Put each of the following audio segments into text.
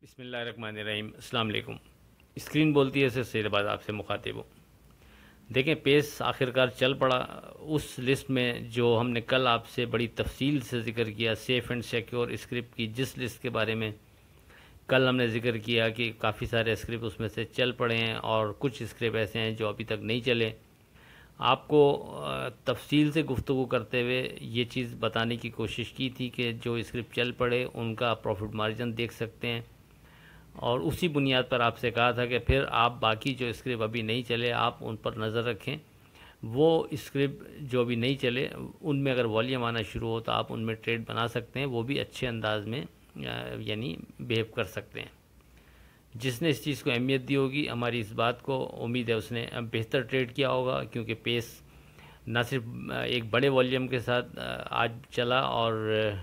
बिस्मिल्लाहिर्रहमानिर्रहीम। अस्सलाम वालेकुम। स्क्रीन बोलती है शेरबाज आपसे मुखातिब हूँ। देखें, पेस आखिरकार चल पड़ा उस लिस्ट में जो हमने कल आपसे बड़ी तफसील से ज़िक्र किया, सेफ़ एंड सिक्योर स्क्रिप्ट की। जिस लिस्ट के बारे में कल हमने ज़िक्र किया कि काफ़ी सारे स्क्रिप्ट उसमें से चल पड़े हैं और कुछ स्क्रिप्ट ऐसे हैं जो अभी तक नहीं चले। आपको तफसील से गुफ्तगू करते हुए ये चीज़ बताने की कोशिश की थी कि जो स्क्रिप्ट चल पड़े उनका प्रॉफिट मार्जिन देख सकते हैं, और उसी बुनियाद पर आपसे कहा था कि फिर आप बाकी जो स्क्रिप्ट अभी नहीं चले आप उन पर नज़र रखें। वो स्क्रिप्ट जो अभी नहीं चले उनमें अगर वॉल्यूम आना शुरू हो तो आप उनमें ट्रेड बना सकते हैं, वो भी अच्छे अंदाज में यानी बिहेव कर सकते हैं। जिसने इस चीज़ को अहमियत दी होगी, हमारी इस बात को उम्मीद है उसने बेहतर ट्रेड किया होगा, क्योंकि पेस ना सिर्फ एक बड़े वॉल्यूम के साथ आज चला और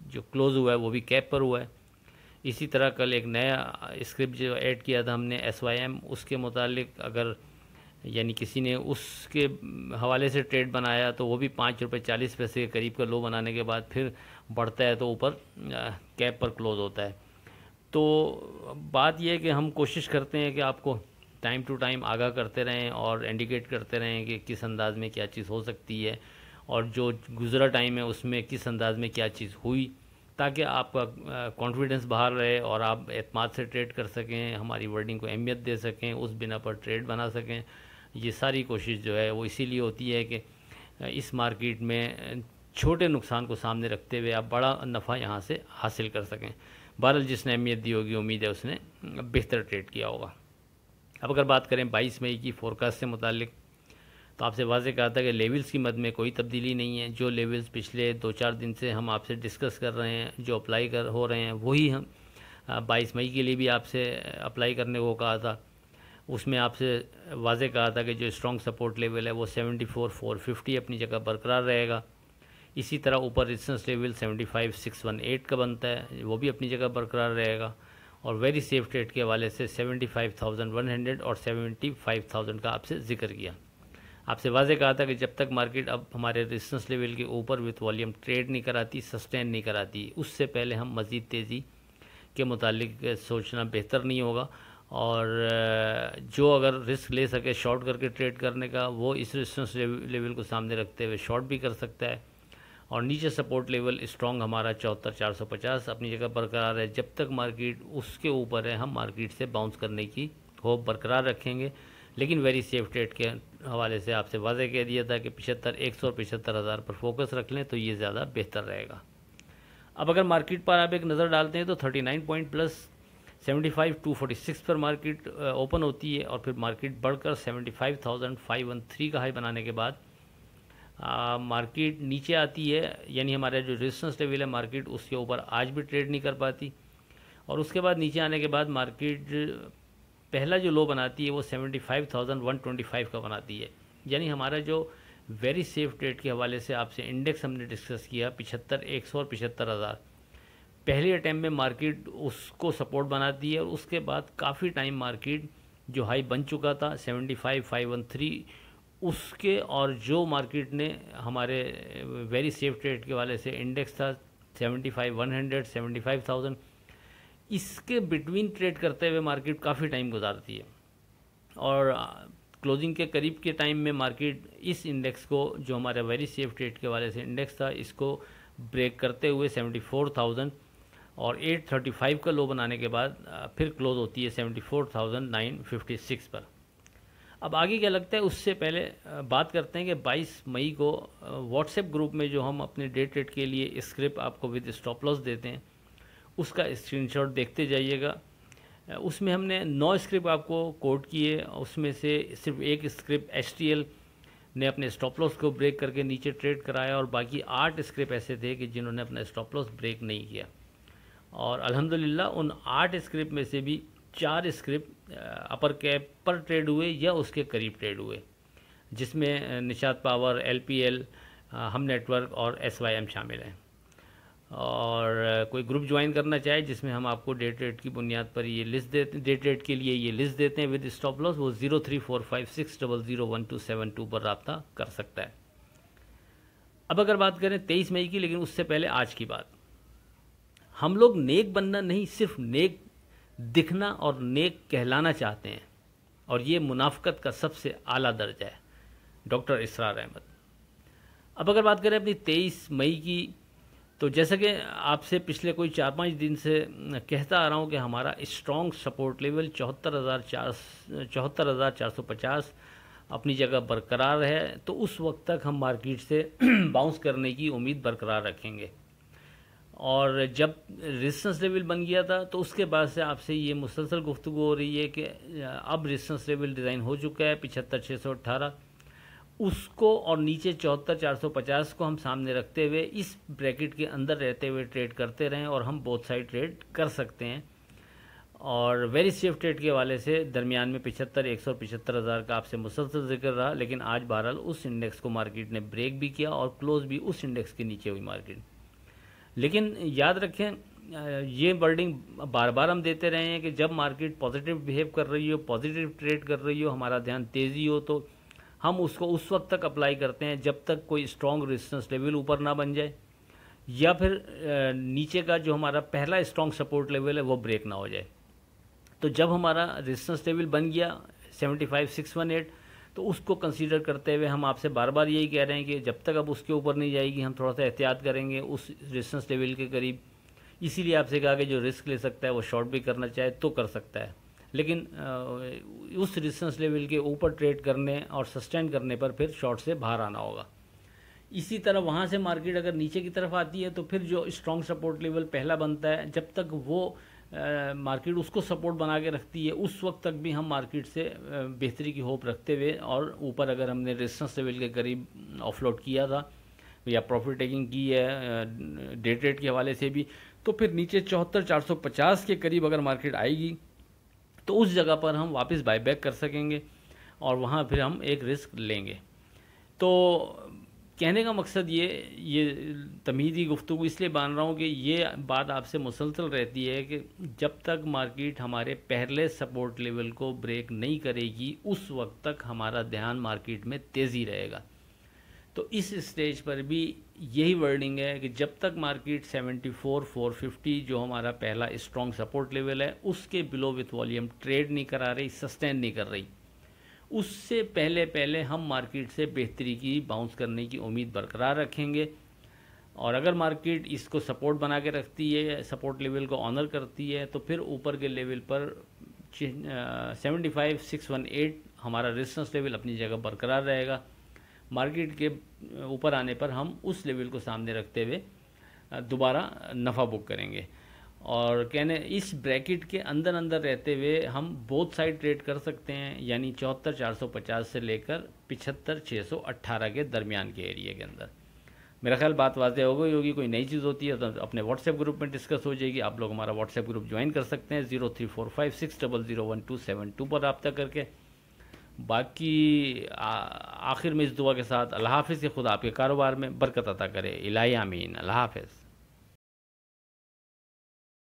जो क्लोज़ हुआ है वो भी कैप पर हुआ है। इसी तरह कल एक नया स्क्रिप्ट जो ऐड किया था हमने SYM, उसके मुतालिक अगर यानी किसी ने उसके हवाले से ट्रेड बनाया तो वो भी ₹5.40 के करीब का लो बनाने के बाद फिर बढ़ता है तो ऊपर कैप पर क्लोज़ होता है। तो बात यह है कि हम कोशिश करते हैं कि आपको टाइम टू टाइम आगाह करते रहें और इंडिकेट करते रहें कि किस अंदाज़ में क्या चीज़ हो सकती है और जो गुज़रा टाइम है उसमें किस अंदाज़ में क्या चीज़ हुई, ताकि आपका कॉन्फिडेंस बाहर रहे और आप एतमाद से ट्रेड कर सकें, हमारी वर्डिंग को अहमियत दे सकें, उस बिना पर ट्रेड बना सकें। ये सारी कोशिश जो है वो इसीलिए होती है कि इस मार्केट में छोटे नुकसान को सामने रखते हुए आप बड़ा नफ़ा यहाँ से हासिल कर सकें। बहरहाल जिसने अहमियत दी होगी उम्मीद है उसने बेहतर ट्रेड किया होगा। अब अगर बात करें 22 मई की फ़ोरकास्ट से मुतालिक, तो आपसे वाज़ेह कहा था कि लेवल्स की मद में कोई तब्दीली नहीं है। जो लेवल्स पिछले 2-4 दिन से हम आपसे डिस्कस कर रहे हैं, जो अप्लाई हो रहे हैं, वही हम 22 मई के लिए भी आपसे अप्लाई करने को कहा था। उसमें आपसे वाज़ेह कहा था कि जो स्ट्रॉन्ग सपोर्ट लेवल है वो 74,450 अपनी जगह बरकरार रहेगा। इसी तरह ऊपर रेजिस्टेंस लेवल 75,618 का बनता है, वो भी अपनी जगह बरकरार रहेगा। और वेरी सेफ ट्रेड के हवाले से 75,100 और 75,000 का आपसे ज़िक्र किया। आपसे वाज़ेह कहा था कि जब तक मार्केट अब हमारे रेजिस्टेंस लेवल के ऊपर विथ वॉल्यूम ट्रेड नहीं कराती, सस्टेन नहीं कराती, उससे पहले हम मज़ीद तेज़ी के मुतालिक सोचना बेहतर नहीं होगा। और जो अगर रिस्क ले सके शॉर्ट करके ट्रेड करने का, वो इस रेजिस्टेंस लेवल को सामने रखते हुए शॉर्ट भी कर सकता है। और नीचे सपोर्ट लेवल स्ट्रॉन्ग हमारा 74,450 अपनी जगह बरकरार है। जब तक मार्केट उसके ऊपर है हम मार्केट से बाउंस करने की होप बरकरार रखेंगे, लेकिन वेरी सेफ ट्रेड के हवाले से आपसे वाज़ेह कह दिया था कि 75,100 और 75,000 पर फोकस रख लें तो ये ज़्यादा बेहतर रहेगा। अब अगर मार्केट पर आप एक नज़र डालते हैं तो 39 पॉइंट प्लस 75,246 पर मार्केट ओपन होती है और फिर मार्केट बढ़कर 75,513 का हाई बनाने के बाद मार्केट नीचे आती है, यानी हमारा जो रेजिस्टेंस लेवल है मार्केट उसके ऊपर आज भी ट्रेड नहीं कर पाती। और उसके बाद नीचे आने के बाद मार्केट पहला जो लो बनाती है वो 75,125 का बनाती है। यानी हमारा जो वेरी सेफ ट्रेड के हवाले से आपसे इंडेक्स हमने डिस्कस किया 75,100 और 75,000, पहले अटैम्प्ट में मार्केट उसको सपोर्ट बनाती है और उसके बाद काफ़ी टाइम मार्केट जो हाई बन चुका था 75,513 उसके, और जो मार्केट ने हमारे वेरी सेफ ट्रेड के वाले से इंडेक्स था 75,100 75,000, इसके बिटवीन ट्रेड करते हुए मार्केट काफ़ी टाइम गुजारती है। और क्लोजिंग के करीब के टाइम में मार्केट इस इंडेक्स को, जो हमारा वेरी सेफ ट्रेड के वाले से इंडेक्स था, इसको ब्रेक करते हुए 74,000 और 835 का लो बनाने के बाद फिर क्लोज होती है 74,956 पर। अब आगे क्या लगता है, उससे पहले बात करते हैं कि 22 मई को व्हाट्सएप ग्रुप में जो हम अपने डे ट्रेड के लिए स्क्रिप्ट आपको विद स्टॉप लॉस देते हैं उसका स्क्रीनशॉट देखते जाइएगा। उसमें हमने 9 स्क्रिप्ट आपको कोट किए, उसमें से सिर्फ एक स्क्रिप्ट HTL ने अपने स्टॉप लॉस को ब्रेक करके नीचे ट्रेड कराया और बाकी 8 स्क्रिप्ट ऐसे थे कि जिन्होंने अपना स्टॉप लॉस ब्रेक नहीं किया। और अल्हम्दुलिल्लाह उन 8 स्क्रिप्ट में से भी 4 स्क्रिप्ट अपर कैप पर ट्रेड हुए या उसके करीब ट्रेड हुए, जिसमें निशात पावर, LPL, हम नेटवर्क और SYM शामिल हैं। और कोई ग्रुप ज्वाइन करना चाहे जिसमें हम आपको डे ट्रेड की बुनियाद पर ये लिस्ट देते, डे ट्रेड के लिए ये लिस्ट देते हैं विद स्टॉप लॉस, वो 0345600127 पर रब्ता कर सकता है। अब अगर बात करें 23 मई की, लेकिन उससे पहले आज की बात, हम लोग नेक बनना नहीं, सिर्फ नेक दिखना और नेक कहलाना चाहते हैं, और ये मुनाफ़क़त का सबसे आला दर्जा है। डॉक्टर इसरार अहमद। अब अगर बात करें अपनी 23 मई की, तो जैसा कि आपसे पिछले कोई 4-5 दिन से कहता आ रहा हूँ कि हमारा स्ट्रॉन्ग सपोर्ट लेवल 74,450 अपनी जगह बरकरार है, तो उस वक्त तक हम मार्केट से बाउंस करने की उम्मीद बरकरार रखेंगे। और जब रेजिस्टेंस लेवल बन गया था तो उसके बाद से आपसे ये मुसलसल गुफ्तगू हो रही है कि अब रेजिस्टेंस लेवल डिज़ाइन हो चुका है 75,618, उसको और नीचे 74,450 को हम सामने रखते हुए इस ब्रैकेट के अंदर रहते हुए ट्रेड करते रहें, और हम बोथ साइड ट्रेड कर सकते हैं। और वेरी सेफ ट्रेड के वाले से दरमियान में 75,100 और 75,000 का आपसे मुसलसल जिक्र रहा, लेकिन आज बहरहाल उस इंडेक्स को मार्केट ने ब्रेक भी किया और क्लोज भी उस इंडेक्स के नीचे हुई मार्केट। लेकिन याद रखें, ये वर्डिंग बार बार हम देते रहे हैं कि जब मार्केट पॉजिटिव बिहेव कर रही हो, पॉजिटिव ट्रेड कर रही हो, हमारा ध्यान तेज़ी हो, तो हम उसको उस वक्त तक अप्लाई करते हैं जब तक कोई स्ट्रॉन्ग रेजिस्टेंस लेवल ऊपर ना बन जाए, या फिर नीचे का जो हमारा पहला स्ट्रॉन्ग सपोर्ट लेवल है वो ब्रेक ना हो जाए। तो जब हमारा रेजिस्टेंस लेवल बन गया 75,618, तो उसको कंसीडर करते हुए हम आपसे बार बार यही कह रहे हैं कि जब तक अब उसके ऊपर नहीं जाएगी हम थोड़ा सा एहतियात करेंगे उस रेजिस्टेंस लेवल के करीब। इसीलिए आपसे कहा कि जो रिस्क ले सकता है वो शॉर्ट भी करना चाहे तो कर सकता है, लेकिन उस रेजिस्टेंस लेवल के ऊपर ट्रेड करने और सस्टेन करने पर फिर शॉर्ट से बाहर आना होगा। इसी तरह वहाँ से मार्केट अगर नीचे की तरफ आती है तो फिर जो स्ट्रॉन्ग सपोर्ट लेवल पहला बनता है, जब तक वो मार्केट उसको सपोर्ट बना के रखती है उस वक्त तक भी हम मार्केट से बेहतरी की होप रखते हुए, और ऊपर अगर हमने रेजिस्टेंस लेवल के करीब ऑफलोड किया था या प्रॉफिट टेकिंग की है डे ट्रेड के हवाले से भी, तो फिर नीचे 74,450 के करीब अगर मार्केट आएगी तो उस जगह पर हम वापस बाईबैक कर सकेंगे और वहाँ फिर हम एक रिस्क लेंगे। तो कहने का मकसद ये तमहीदी गुफ्तगू इसलिए बांध रहा हूँ कि ये बात आपसे मुसलसल रहती है कि जब तक मार्केट हमारे पहले सपोर्ट लेवल को ब्रेक नहीं करेगी उस वक्त तक हमारा ध्यान मार्केट में तेज़ी रहेगा। तो इस स्टेज पर भी यही वर्डिंग है कि जब तक मार्केट 74,450 जो हमारा पहला स्ट्रॉन्ग सपोर्ट लेवल है उसके बिलो विथ वॉल्यूम ट्रेड नहीं करा रही, सस्टेन नहीं कर रही, उससे पहले हम मार्केट से बेहतरी की बाउंस करने की उम्मीद बरकरार रखेंगे। और अगर मार्केट इसको सपोर्ट बना के रखती है, सपोर्ट लेवल को ऑनर करती है, तो फिर ऊपर के लेवल पर 75,618 हमारा रेजिस्टेंस लेवल अपनी जगह बरकरार रहेगा। मार्केट के ऊपर आने पर हम उस लेवल को सामने रखते हुए दोबारा नफ़ा बुक करेंगे। और कहने इस ब्रैकेट के अंदर रहते हुए हम बोथ साइड ट्रेड कर सकते हैं, यानी 74,450 से लेकर 75,618 के दरमियान के एरिया के अंदर। मेरा ख्याल बात वाज़ेह हो गई होगी। कोई नई चीज़ होती है तो अपने व्हाट्सएप ग्रुप में डिस्कस हो जाएगी। आप लोग हमारा व्हाट्सएप ग्रुप ज्वाइन कर सकते हैं 0345600172 पर रब्ता करके। बाकी आखिर में इस दुआ के साथ अल्लाह हाफ़िज़, खुदा आपके कारोबार में बरकत अता करे। इलाही आमीन। अल्लाह हाफ़िज़।